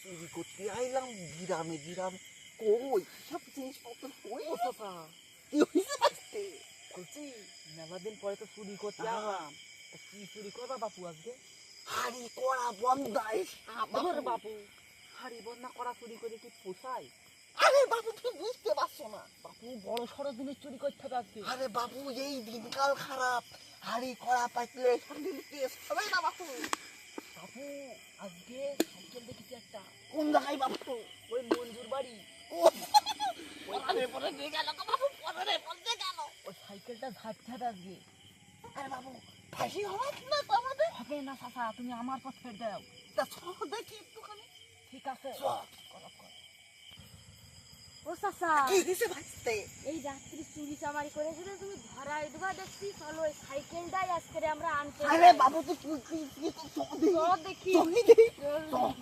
চুরি করতে আইলাম গ্রামে গ্রামে, কই সব জিনিসপত্র কই? ও চাচা, কি হয়েছে বাঁচতে? বলছি মেলা দিন পরে তো চুরি করতে আসলাম। তা কি চুরি করবা বাপু আজকে? হাড়ি করা বন্ধাই ধর বাপু, হাড়ি বন্যা করা চুরি করে কি পোষায়? আরে বাবু তুমি বুঝতে পারছো না। বাপু বড় সড়ো জিনিস চুরি করতে হবে আজকে। আরে বাবু এই দিনকাল খারাপ, হাড়ি করা পাইলে শান্তির কেস হবে না বাবু। বাপু আজকে সাইকেল দেখেছি একটা, কোন জায়গায় বাবু? ওই মঞ্জুর বাড়ি। ও পরে পরে নিয়ে গেল তো বাবু, পরে বলতে গেল। ওই সাইকেলটা ঝাড়তে হবে আজকে। আরে বাবু ফাঁসি হওয়ার না তো আমাদের। হবে না চাচা, তুমি আমার পথ ফের দাও। তা সব দেখি একটুখানি। ঠিক আছে, চল। করো, করো। ও চাচা, কি দিছে ভাইস্তে? এই রাত্রি চুরি চামারি করেছিল তুমি ধরাই দেবা দেখছি। চলো ওই সাইকেলটাই আজকে আমরা আনতে আরে বাবু তুই কি কি কি চল দেখি। চল দেখি। চল। চল।